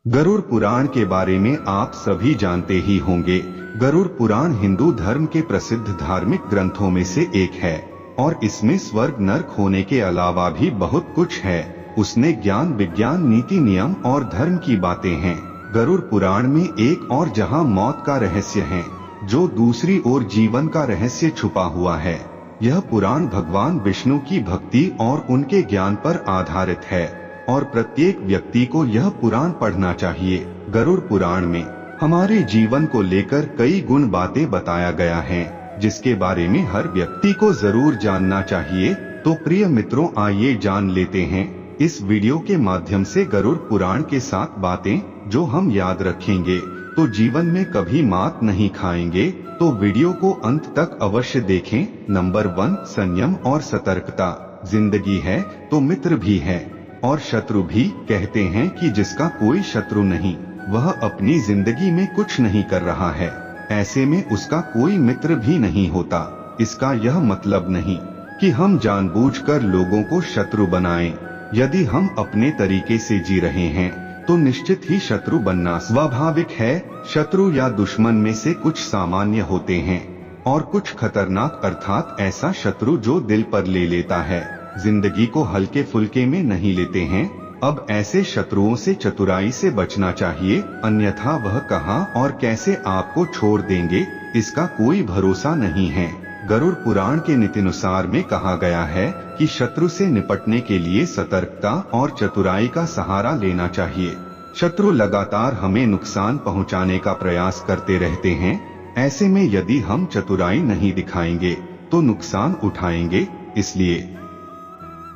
गरुड़ पुराण के बारे में आप सभी जानते ही होंगे। गरुड़ पुराण हिंदू धर्म के प्रसिद्ध धार्मिक ग्रंथों में से एक है और इसमें स्वर्ग नरक होने के अलावा भी बहुत कुछ है। उसने ज्ञान, विज्ञान, नीति, नियम और धर्म की बातें हैं। गरुड़ पुराण में एक और जहां मौत का रहस्य है, जो दूसरी ओर जीवन का रहस्य छुपा हुआ है। यह पुराण भगवान विष्णु की भक्ति और उनके ज्ञान पर आधारित है और प्रत्येक व्यक्ति को यह पुराण पढ़ना चाहिए। गरुड़ पुराण में हमारे जीवन को लेकर कई गुण बातें बताया गया है, जिसके बारे में हर व्यक्ति को जरूर जानना चाहिए। तो प्रिय मित्रों, आइए जान लेते हैं इस वीडियो के माध्यम से गरुड़ पुराण के 7 बातें जो हम याद रखेंगे तो जीवन में कभी मात नहीं खाएंगे। तो वीडियो को अंत तक अवश्य देखें। नंबर 1, संयम और सतर्कता। जिंदगी है तो मित्र भी है और शत्रु भी। कहते हैं कि जिसका कोई शत्रु नहीं, वह अपनी जिंदगी में कुछ नहीं कर रहा है, ऐसे में उसका कोई मित्र भी नहीं होता। इसका यह मतलब नहीं कि हम जानबूझकर लोगों को शत्रु बनाएं। यदि हम अपने तरीके से जी रहे हैं तो निश्चित ही शत्रु बनना स्वाभाविक है। शत्रु या दुश्मन में से कुछ सामान्य होते हैं और कुछ खतरनाक, अर्थात ऐसा शत्रु जो दिल पर ले लेता है, जिंदगी को हल्के फुल्के में नहीं लेते हैं। अब ऐसे शत्रुओं से चतुराई से बचना चाहिए, अन्यथा वह कहां और कैसे आपको छोड़ देंगे, इसका कोई भरोसा नहीं है। गरुड़ पुराण के नीतिनुसार में कहा गया है कि शत्रु से निपटने के लिए सतर्कता और चतुराई का सहारा लेना चाहिए। शत्रु लगातार हमें नुकसान पहुंचाने का प्रयास करते रहते हैं, ऐसे में यदि हम चतुराई नहीं दिखाएंगे तो नुकसान उठाएंगे। इसलिए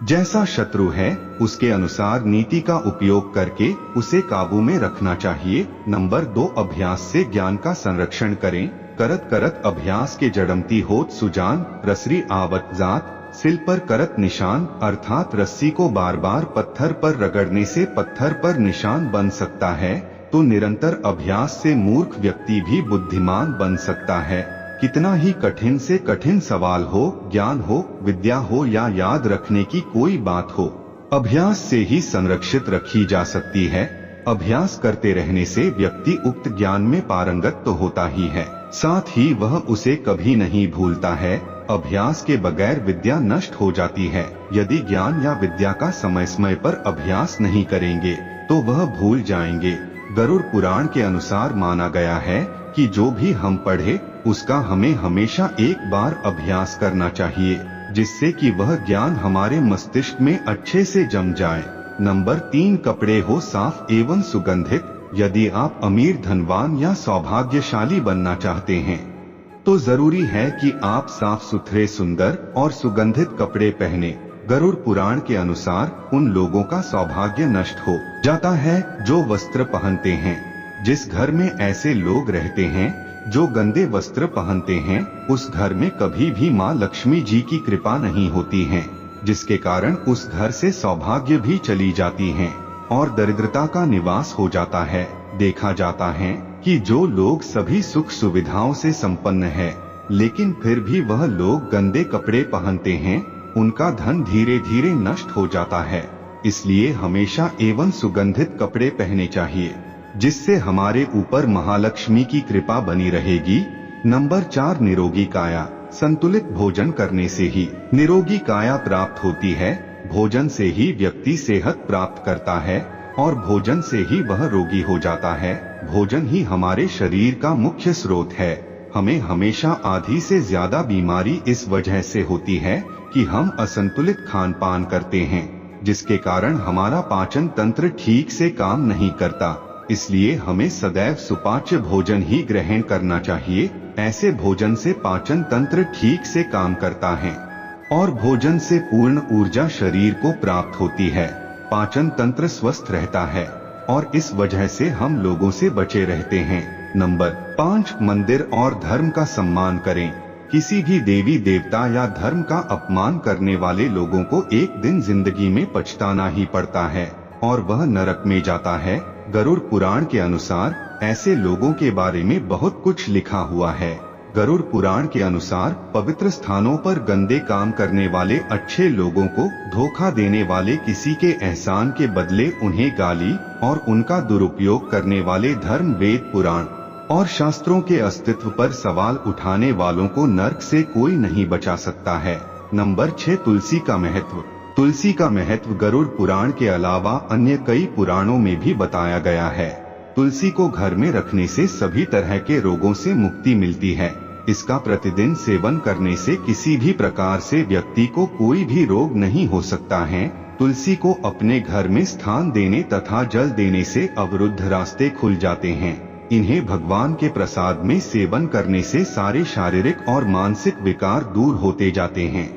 जैसा शत्रु है उसके अनुसार नीति का उपयोग करके उसे काबू में रखना चाहिए। नंबर 2, अभ्यास से ज्ञान का संरक्षण करें। करत करत अभ्यास के जड़मती होत सुजान, रसरी आवत जात, सिल पर करत निशान, अर्थात रस्सी को बार बार पत्थर पर रगड़ने से पत्थर पर निशान बन सकता है, तो निरंतर अभ्यास से मूर्ख व्यक्ति भी बुद्धिमान बन सकता है। कितना ही कठिन से कठिन सवाल हो, ज्ञान हो, विद्या हो या याद रखने की कोई बात हो, अभ्यास से ही संरक्षित रखी जा सकती है। अभ्यास करते रहने से व्यक्ति उक्त ज्ञान में पारंगत तो होता ही है, साथ ही वह उसे कभी नहीं भूलता है। अभ्यास के बगैर विद्या नष्ट हो जाती है। यदि ज्ञान या विद्या का समय समय पर अभ्यास नहीं करेंगे तो वह भूल जाएंगे। गरुड़ पुराण के अनुसार माना गया है कि जो भी हम पढ़े उसका हमें हमेशा एक बार अभ्यास करना चाहिए, जिससे कि वह ज्ञान हमारे मस्तिष्क में अच्छे से जम जाए। नंबर 3, कपड़े हो साफ एवं सुगंधित। यदि आप अमीर, धनवान या सौभाग्यशाली बनना चाहते हैं तो जरूरी है कि आप साफ सुथरे, सुंदर और सुगंधित कपड़े पहने। गरुड़ पुराण के अनुसार उन लोगों का सौभाग्य नष्ट हो जाता है जो वस्त्र पहनते हैं। जिस घर में ऐसे लोग रहते हैं जो गंदे वस्त्र पहनते हैं, उस घर में कभी भी माँ लक्ष्मी जी की कृपा नहीं होती है, जिसके कारण उस घर से सौभाग्य भी चली जाती है और दरिद्रता का निवास हो जाता है। देखा जाता है कि जो लोग सभी सुख सुविधाओं से संपन्न है, लेकिन फिर भी वह लोग गंदे कपड़े पहनते हैं, उनका धन धीरे धीरे नष्ट हो जाता है। इसलिए हमेशा एवं सुगंधित कपड़े पहने चाहिए, जिससे हमारे ऊपर महालक्ष्मी की कृपा बनी रहेगी। नंबर 4, निरोगी काया। संतुलित भोजन करने से ही निरोगी काया प्राप्त होती है। भोजन से ही व्यक्ति सेहत प्राप्त करता है और भोजन से ही वह रोगी हो जाता है। भोजन ही हमारे शरीर का मुख्य स्रोत है। हमें हमेशा आधी से ज्यादा बीमारी इस वजह से होती है कि हम असंतुलित खान पान करते हैं, जिसके कारण हमारा पाचन तंत्र ठीक से काम नहीं करता। इसलिए हमें सदैव सुपाच्य भोजन ही ग्रहण करना चाहिए। ऐसे भोजन से पाचन तंत्र ठीक से काम करता है और भोजन से पूर्ण ऊर्जा शरीर को प्राप्त होती है। पाचन तंत्र स्वस्थ रहता है और इस वजह से हम लोगों से बचे रहते हैं। नंबर 5, मंदिर और धर्म का सम्मान करें। किसी भी देवी देवता या धर्म का अपमान करने वाले लोगों को एक दिन जिंदगी में पछताना ही पड़ता है और वह नरक में जाता है। गरुड़ पुराण के अनुसार ऐसे लोगों के बारे में बहुत कुछ लिखा हुआ है। गरुड़ पुराण के अनुसार पवित्र स्थानों पर गंदे काम करने वाले अच्छे लोगों को धोखा देने वाले किसी के एहसान के बदले उन्हें गाली और उनका दुरुपयोग करने वाले धर्म वेद पुराण और शास्त्रों के अस्तित्व पर सवाल उठाने वालों को नरक से कोई नहीं बचा सकता है। नंबर 6, तुलसी का महत्व। तुलसी का महत्व गरुड़ पुराण के अलावा अन्य कई पुराणों में भी बताया गया है। तुलसी को घर में रखने से सभी तरह के रोगों से मुक्ति मिलती है। इसका प्रतिदिन सेवन करने से किसी भी प्रकार से व्यक्ति को कोई भी रोग नहीं हो सकता है। तुलसी को अपने घर में स्थान देने तथा जल देने से अवरुद्ध रास्ते खुल जाते हैं। इन्हें भगवान के प्रसाद में सेवन करने से सारे शारीरिक और मानसिक विकार दूर होते जाते हैं।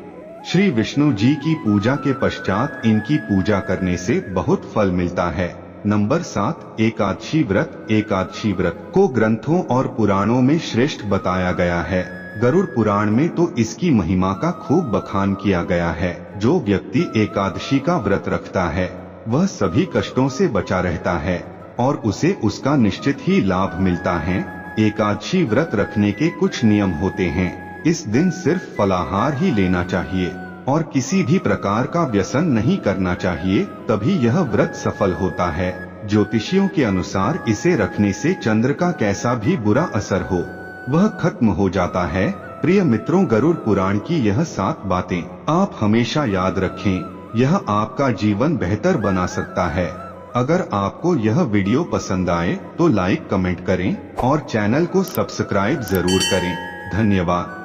श्री विष्णु जी की पूजा के पश्चात इनकी पूजा करने से बहुत फल मिलता है। नंबर 7, एकादशी व्रत। एकादशी व्रत को ग्रंथों और पुराणों में श्रेष्ठ बताया गया है। गरुड़ पुराण में तो इसकी महिमा का खूब बखान किया गया है। जो व्यक्ति एकादशी का व्रत रखता है वह सभी कष्टों से बचा रहता है और उसे उसका निश्चित ही लाभ मिलता है। एकादशी व्रत रखने के कुछ नियम होते हैं। इस दिन सिर्फ फलाहार ही लेना चाहिए और किसी भी प्रकार का व्यसन नहीं करना चाहिए, तभी यह व्रत सफल होता है। ज्योतिषियों के अनुसार इसे रखने से चंद्र का कैसा भी बुरा असर हो वह खत्म हो जाता है। प्रिय मित्रों, गरुड़ पुराण की यह 7 बातें आप हमेशा याद रखें। यह आपका जीवन बेहतर बना सकता है। अगर आपको यह वीडियो पसंद आए तो लाइक कमेंट करें और चैनल को सब्सक्राइब जरूर करें। धन्यवाद।